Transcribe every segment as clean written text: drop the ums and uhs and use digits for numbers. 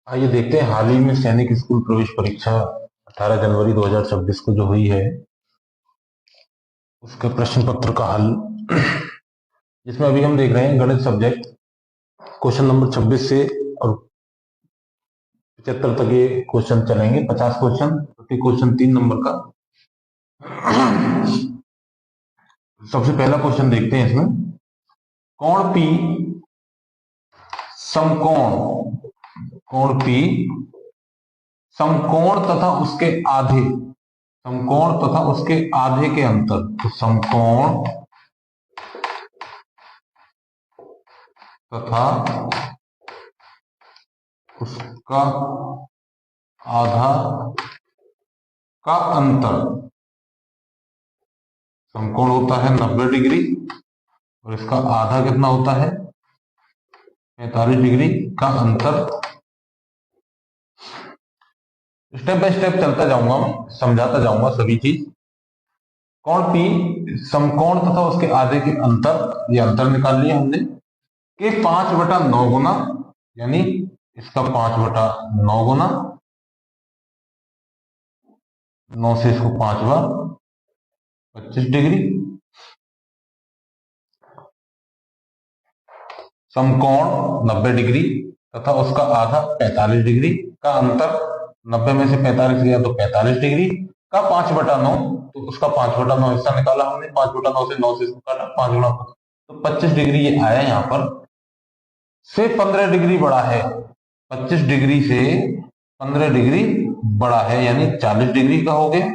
आइए देखते हैं हाल ही में सैनिक स्कूल प्रवेश परीक्षा 18 जनवरी 2026 को जो हुई है उसके प्रश्न पत्र का हल। जिसमें अभी हम देख रहे हैं गणित सब्जेक्ट क्वेश्चन नंबर 26 से और 75 तक ये क्वेश्चन चलेंगे। 50 क्वेश्चन, प्रति क्वेश्चन 3 नंबर का। सबसे पहला क्वेश्चन देखते हैं इसमें। कोण पी समकोण, कोण पी समकोण तथा उसके आधे, समकोण तथा उसके आधे के अंतर, तो समकोण तथा उसका आधा का अंतर, समकोण होता है 90 डिग्री और इसका आधा कितना होता है 45 डिग्री का अंतर। स्टेप बाय स्टेप चलता जाऊंगा, मैं समझाता जाऊंगा सभी चीज। कोण पी समकोण तथा उसके आधे के अंतर, ये अंतर निकाल लिया हमने कि 5/9 गुना, यानी इसका 5/9 गुना, 9 से इसको 5 बार 25 डिग्री। समकोण 90 डिग्री तथा उसका आधा 45 डिग्री का अंतर, 90 में से 45 गया तो 45 डिग्री का 5/9, तो उसका 5/9 हिस्सा निकाला हमने। 5/9 से 9 से इसको काटा, 5 गुना तो 25 डिग्री ये आया यहाँ पर। से 15 डिग्री बड़ा है, 25 डिग्री से 15 डिग्री बड़ा है, यानी 40 डिग्री का हो गया।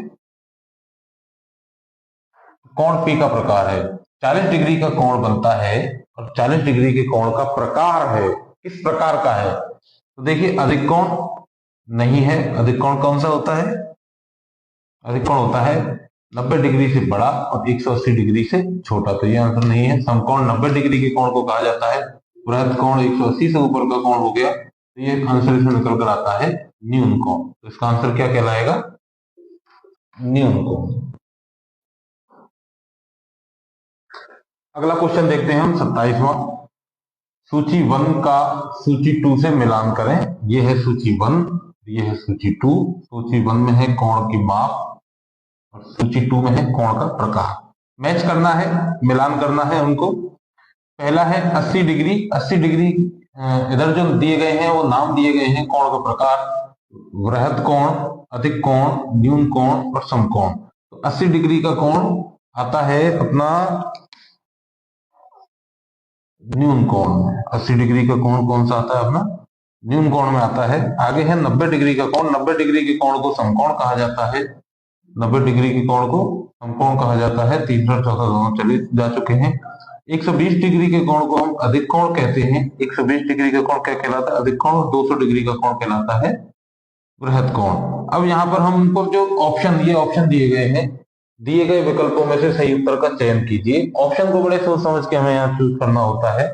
कोण पी का प्रकार है, 40 डिग्री का कोण बनता है और 40 डिग्री के कोण का प्रकार है, किस प्रकार का है। तो देखिए अधिक कोण नहीं है, अधिक कोण कौन सा होता है, अधिक कोण होता है 90 डिग्री से बड़ा और 180 डिग्री से छोटा, तो ये आंसर नहीं है। समकोण 90 डिग्री के कोण को कहा जाता है, वृहद कोण 180 से ऊपर का कोण हो गया, तो ये आंसर इसमें निकल कर आता है न्यून कोण। तो इसका आंसर क्या कहलाएगा, न्यून कोण। अगला क्वेश्चन देखते हैं हम 27वां। सूची 1 का सूची 2 से मिलान करें। ये है सूची 1, ये है सूची 2। सूची 1 में है कोण की माप और सूची 2 में है कोण का प्रकार। मैच करना है, मिलान करना है उनको। पहला है 80 डिग्री, 80 डिग्री इधर जो दिए गए हैं वो नाम दिए गए हैं कोण का प्रकार, वृहद कोण, अधिक कोण, न्यून कोण और समकोण। तो 80 डिग्री का कोण आता है अपना न्यून कोण में। 80 डिग्री का कोण कौन सा आता है अपना, न्यून कोण में आता है। आगे है 90 डिग्री का कोण, 90 डिग्री के कोण को समकोण कहा जाता है, 90 डिग्री के कोण को समकोण कहा जाता है। तीसरा चौथा दोनों चले जा चुके हैं। 120 डिग्री के कोण को हम अधिक कोण कहते हैं। 120 डिग्री का कोण क्या कहलाता है, अधिक कोण। 200 डिग्री का कोण कहलाता है वृहद कोण। अब यहाँ पर हमको जो ऑप्शन, ये ऑप्शन दिए गए हैं, दिए गए विकल्पों में से सही उत्तर का चयन कीजिए। ऑप्शन को बड़े सोच समझ के हमें यहाँ चूज करना होता है।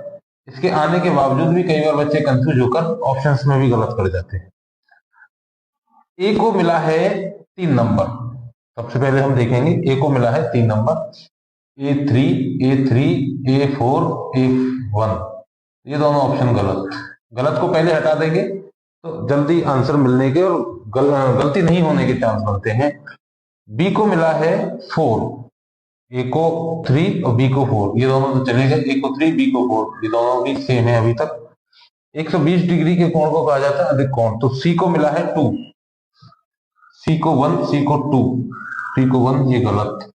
इसके आने के बावजूद भी कई बार बच्चे कंफ्यूज होकर ऑप्शंस में भी गलत कर जाते हैं। ए को मिला है 3 नंबर, सबसे पहले हम देखेंगे ए को मिला है 3 number, A3, A3, A4, A1। ये दोनों ऑप्शन गलत, गलत को पहले हटा देंगे तो जल्दी आंसर मिलने के और गलती नहीं होने के चांस बनते हैं। बी को मिला है 4, ए को 3 और बी को 4, ये दोनों तो चले गए। ए को 3, बी को 4, ये दोनों भी सेम है अभी तक। 120 डिग्री के कोण को कहा जाता है अधिक कोण, तो सी को मिला है 2, सी को 1, सी को 2, सी को 1, ये गलत।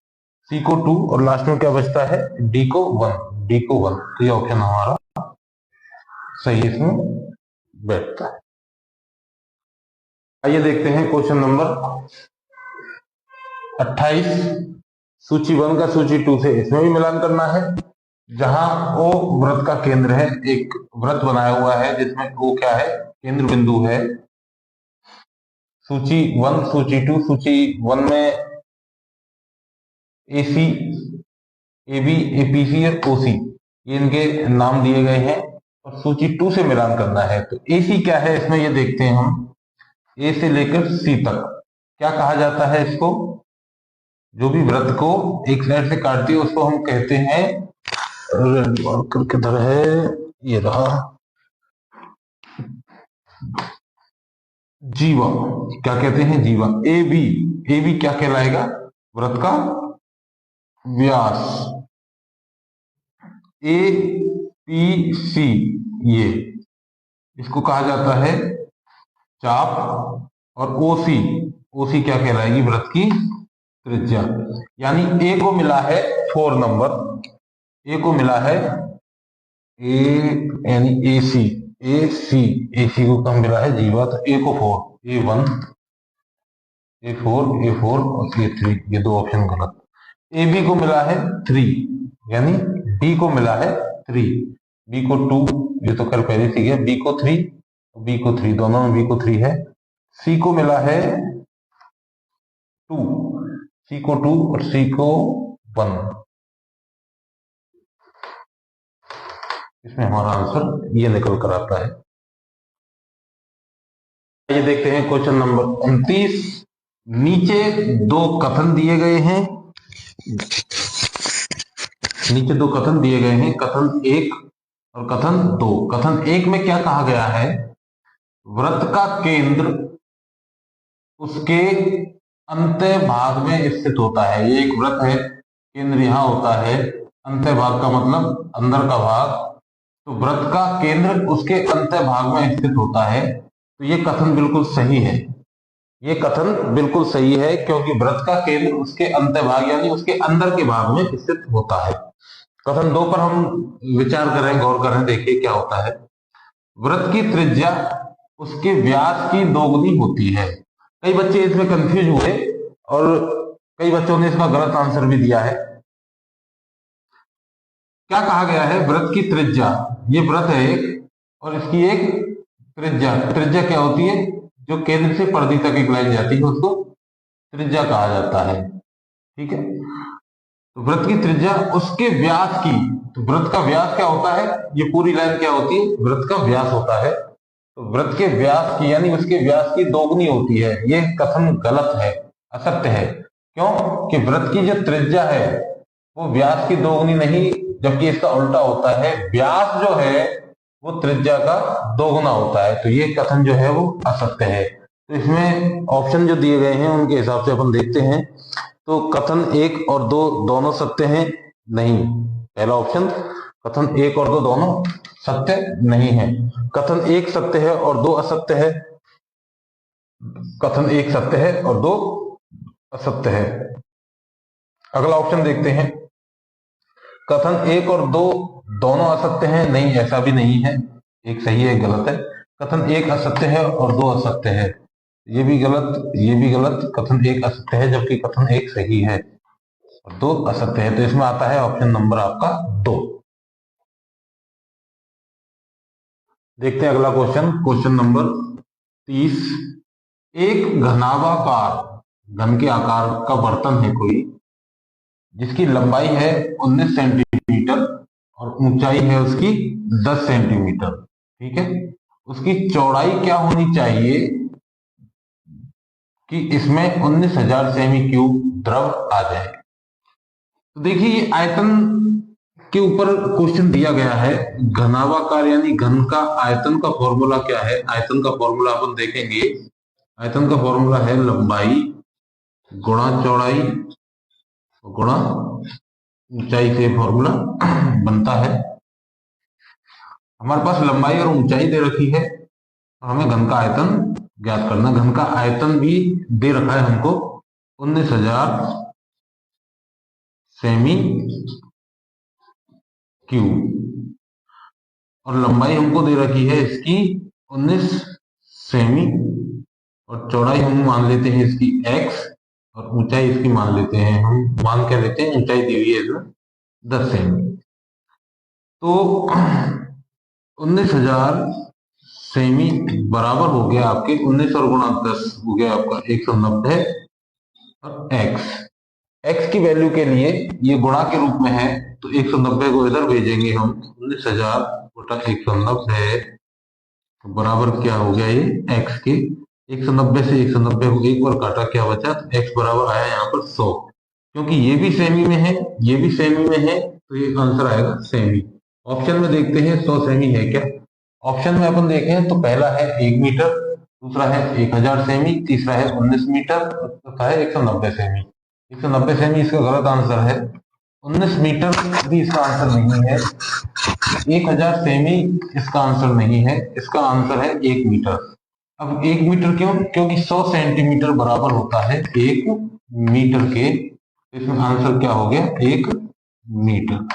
सी को 2 और लास्ट में क्या बचता है, डी को 1, डी को 1, तो ये ऑप्शन हमारा सही इसमें बैठता है। आइए देखते हैं क्वेश्चन नंबर 28। सूची 1 का सूची 2 से इसमें भी मिलान करना है। जहां ओ वृत्त का केंद्र है, एक वृत्त बनाया हुआ है जिसमें ओ क्या है, केंद्र बिंदु है। सूची 1, सूची 2, सूची 1 में AC, AB, APC और OC, ये इनके नाम दिए गए हैं और सूची 2 से मिलान करना है। तो AC क्या है इसमें, ये देखते हैं हम। A से लेकर C तक क्या कहा जाता है इसको, जो भी वृत्त को एक साइड से काटती है उसको हम कहते हैं, रेड मार्कर किधर है, ये रहा, जीवा, क्या कहते हैं, जीवा। ए बी, ए बी क्या कहलाएगा, वृत्त का व्यास। ए पी सी, ये इसको कहा जाता है चाप। और ओसी, ओसी क्या कहलाएगी, वृत्त की त्रिज्या। यानी ए को मिला है 4 नंबर, ए को मिला है ए यानी ए सी, ए सी, ए सी को कम मिला है जीवा, तो ए को 4, ए1, ए4, ए4 और ए3, ये दो ऑप्शन गलत। ए बी को मिला है 3, यानी बी को मिला है 3, बी को 2, ये तो कल पहले सीख गया, बी को 3, बी को 3, दोनों में बी को 3 है। सी को मिला है 2, सी को 2 और सी को 1। इसमें हमारा आंसर ये निकल कर आता है। ये देखते हैं क्वेश्चन नंबर 29। नीचे दो कथन दिए गए हैं, नीचे दो कथन दिए गए हैं, कथन 1 और कथन 2। कथन 1 में क्या कहा गया है, वृत्त का केंद्र उसके अंत्य भाग में स्थित होता है। ये एक वृत्त है, केंद्र यहां होता है, अंत्य भाग का मतलब अंदर का भाग, तो वृत्त का केंद्र उसके अंत्य भाग में स्थित होता है। तो ये कथन बिल्कुल सही है, ये कथन बिल्कुल सही है, क्योंकि वृत्त का केंद्र उसके अंत्य भाग यानी उसके अंदर के भाग में स्थित होता है। कथन 2 पर हम विचार करें, गौर करें, देखिए क्या होता है। वृत्त की त्रिज्या उसके व्यास की दोगुनी होती है। कई बच्चे इसमें कंफ्यूज हुए और कई बच्चों ने इसका गलत आंसर भी दिया है। क्या कहा गया है, वृत्त की त्रिज्या, ये वृत्त है एक और इसकी एक त्रिज्या, त्रिज्या क्या होती है, जो केंद्र से परिधि तक एक लाइन जाती है उसको त्रिज्या कहा जाता है। ठीक है, तो वृत्त की त्रिज्या उसके व्यास की, तो वृत्त का व्यास क्या होता है, ये पूरी लाइन क्या होती है, वृत्त का व्यास होता है। तो वृत्त के व्यास की यानी उसके व्यास की दोगुनी होती है। ये कथन गलत है, असत्य है। क्यों कि वृत्त की जो त्रिज्या है वो व्यास की दोगुनी नहीं, जबकि इसका उल्टा होता है, व्यास जो है वो त्रिज्या का दोगुना होता है। तो ये कथन जो है वो असत्य है। तो इसमें ऑप्शन जो दिए गए हैं उनके हिसाब से अपन देखते हैं। तो कथन 1 और 2 दोनों सत्य हैं, नहीं, पहला ऑप्शन कथन 1 और 2 दोनों सत्य नहीं है। कथन 1 सत्य है और 2 असत्य है, कथन 1 सत्य है और 2 असत्य है। अगला ऑप्शन देखते हैं, कथन 1 और 2 दोनों असत्य हैं, नहीं, ऐसा भी नहीं है, एक सही है, गलत है। कथन 1 असत्य है और 2 असत्य है, ये भी गलत, ये भी गलत। कथन 1 असत्य है जबकि कथन 1 सही है और 2 असत्य है। तो इसमें आता है ऑप्शन नंबर आपका 2। देखते हैं अगला क्वेश्चन, क्वेश्चन नंबर 30। एक घनाभाकार, घन के आकार का बर्तन है कोई, जिसकी लंबाई है 19 सेंटीमीटर और ऊंचाई है उसकी 10 सेंटीमीटर। ठीक है, उसकी चौड़ाई क्या होनी चाहिए कि इसमें 19,000 सेमी क्यूब द्रव आ जाए। तो देखिए ये आयतन के ऊपर क्वेश्चन दिया गया है। घनाभाकार यानी घन का आयतन का फॉर्मूला क्या है, आयतन का फॉर्मूला अपन देखेंगे। आयतन का फॉर्मूला है लंबाई गुणा चौड़ाई गुणा ऊंचाई से फॉर्मूला बनता है। हमारे पास लंबाई और ऊंचाई दे रखी है और हमें घन का आयतन ज्ञात करना। घन का आयतन भी दे रखा है हमको 19,000 सेमी क्यूब और लंबाई हमको दे रखी है इसकी 19 सेमी और चौड़ाई हम मान लेते हैं इसकी x और ऊंचाई इसकी मान लेते हैं, हम मान क्या लेते हैं, ऊंचाई दी हुई है इसमें 10 सेमी। तो 19,000 सेमी बराबर हो गया आपके 19 और गुणा 10 हो गया आपका 190 और x की वैल्यू के लिए ये गुणा के रूप में है तो 190 को इधर भेजेंगे हम, 19,000 बटा 190 तो बराबर क्या हो गया ये x के। 190 से 190 को एक बार काटा, क्या बचा, तो x बराबर आया यहाँ पर 100। क्योंकि ये भी सेमी में है ये भी सेमी में है तो ये आंसर आएगा सेमी। ऑप्शन में देखते हैं 100 सेमी है क्या। ऑप्शन में अपन देखें तो पहला है 1 मीटर, दूसरा है 1000 सेमी, तीसरा है 19 मीटर, चौथा है 190 सेमी। 190 सेमी इसका गलत आंसर है, 19 मीटर भी इसका आंसर नहीं है, 1000 सेमी इसका आंसर नहीं है, इसका आंसर है 1 मीटर। अब 1 मीटर क्यों? क्योंकि 100 सेंटीमीटर बराबर होता है 1 मीटर के, इसमें आंसर क्या हो गया? 1 मीटर।